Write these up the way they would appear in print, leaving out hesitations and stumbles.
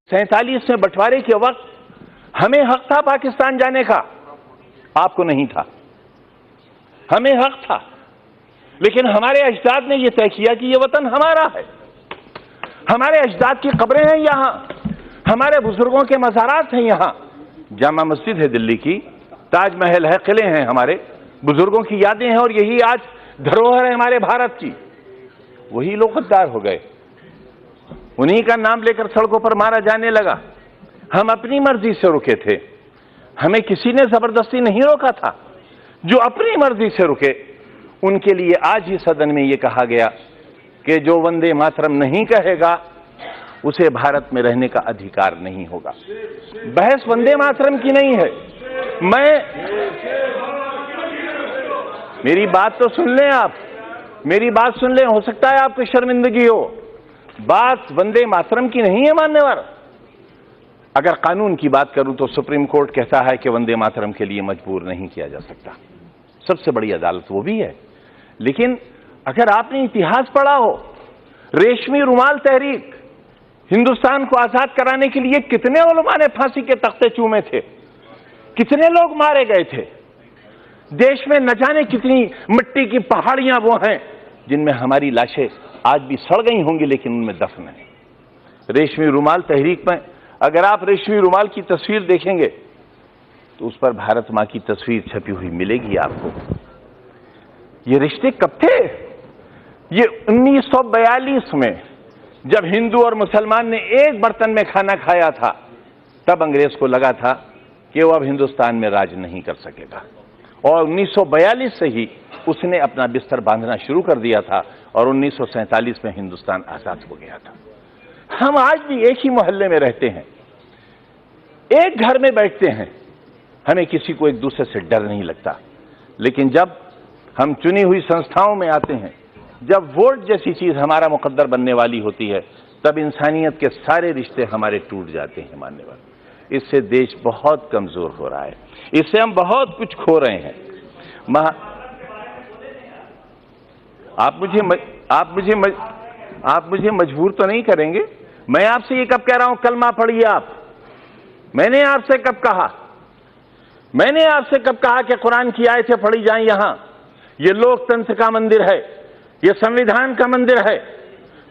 47 में बंटवारे के वक्त हमें हक था पाकिस्तान जाने का, आपको नहीं था। हमें हक था, लेकिन हमारे अजदाद ने यह तय किया कि यह वतन हमारा है। हमारे अजदाद की कब्रें हैं यहां, हमारे बुजुर्गों के मज़ारात हैं यहां। जामा मस्जिद है दिल्ली की, ताजमहल है, किले हैं, हमारे बुजुर्गों की यादें हैं, और यही आज धरोहर है हमारे भारत की। वही लोग गद्दार हो गए, उन्हीं का नाम लेकर सड़कों पर मारा जाने लगा। हम अपनी मर्जी से रुके थे, हमें किसी ने जबरदस्ती नहीं रोका था। जो अपनी मर्जी से रुके उनके लिए आज ही सदन में यह कहा गया कि जो वंदे मातरम नहीं कहेगा उसे भारत में रहने का अधिकार नहीं होगा। बहस वंदे मातरम की नहीं है। मेरी बात तो सुन लें आप, मेरी बात सुन लें, हो सकता है आपको शर्मिंदगी हो। बात वंदे मातरम की नहीं है मान्यवर। अगर कानून की बात करूं तो सुप्रीम कोर्ट कहता है कि वंदे मातरम के लिए मजबूर नहीं किया जा सकता, सबसे बड़ी अदालत वो भी है। लेकिन अगर आपने इतिहास पढ़ा हो, रेशमी रुमाल तहरीक, हिंदुस्तान को आजाद कराने के लिए कितने उलमा ने फांसी के तख्ते चूमे थे, कितने लोग मारे गए थे। देश में न जाने कितनी मिट्टी की पहाड़ियां वो हैं जिनमें हमारी लाशें आज भी सड़ गई होंगी, लेकिन उनमें दफन है। रेशमी रुमाल तहरीक में अगर आप रेशमी रुमाल की तस्वीर देखेंगे तो उस पर भारत मां की तस्वीर छपी हुई मिलेगी आपको। ये रिश्ते कब थे? ये 1942 में जब हिंदू और मुसलमान ने एक बर्तन में खाना खाया था, तब अंग्रेज को लगा था कि वो अब हिंदुस्तान में राज नहीं कर सकेगा, और 1942 से ही उसने अपना बिस्तर बांधना शुरू कर दिया था, और 1947 में हिंदुस्तान आजाद हो गया था। हम आज भी एक ही मोहल्ले में रहते हैं, एक घर में बैठते हैं, हमें किसी को एक दूसरे से डर नहीं लगता। लेकिन जब हम चुनी हुई संस्थाओं में आते हैं, जब वोट जैसी चीज हमारा मुकद्दर बनने वाली होती है, तब इंसानियत के सारे रिश्ते हमारे टूट जाते हैं मान्यवर। इससे देश बहुत कमजोर हो रहा है, इससे हम बहुत कुछ खो रहे हैं। आप मुझे मजबूर तो नहीं करेंगे? मैं आपसे ये कब कह रहा हूं कलमा पढ़िए आप? मैंने आपसे कब कहा? मैंने आपसे कब कहा कि कुरान की आयतें पढ़ी जाएं? यहां ये लोकतंत्र का मंदिर है, ये संविधान का मंदिर है।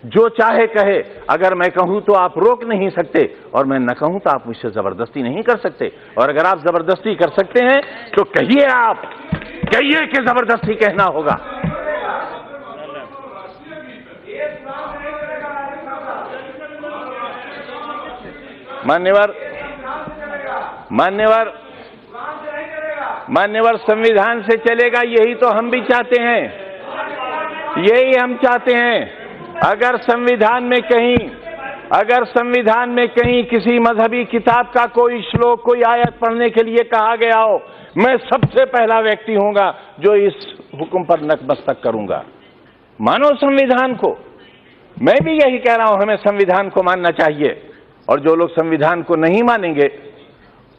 जो चाहे कहे, अगर मैं कहूं तो आप रोक नहीं सकते, और मैं न कहूं तो आप मुझसे जबरदस्ती नहीं कर सकते। और अगर आप जबरदस्ती कर सकते हैं तो कहिए, आप कहिए कि जबरदस्ती कहना होगा। मान्यवर संविधान से चलेगा, यही तो हम भी चाहते हैं, यही हम चाहते हैं। अगर संविधान में कहीं किसी मजहबी किताब का कोई श्लोक, कोई आयत पढ़ने के लिए कहा गया हो, मैं सबसे पहला व्यक्ति होऊंगा जो इस हुक्म पर नतमस्तक करूंगा। मानो संविधान को। मैं भी यही कह रहा हूं, हमें संविधान को मानना चाहिए, और जो लोग संविधान को नहीं मानेंगे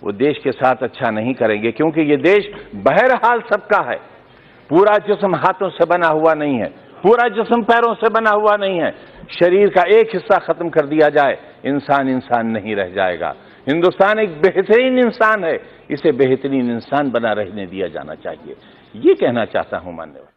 वो देश के साथ अच्छा नहीं करेंगे, क्योंकि ये देश बहरहाल सबका है। पूरा जिस्म हाथों से बना हुआ नहीं है, पूरा जिस्म पैरों से बना हुआ नहीं है। शरीर का एक हिस्सा खत्म कर दिया जाए, इंसान इंसान नहीं रह जाएगा। हिंदुस्तान एक बेहतरीन इंसान है, इसे बेहतरीन इंसान बना रहने दिया जाना चाहिए। ये कहना चाहता हूं मान्यवर।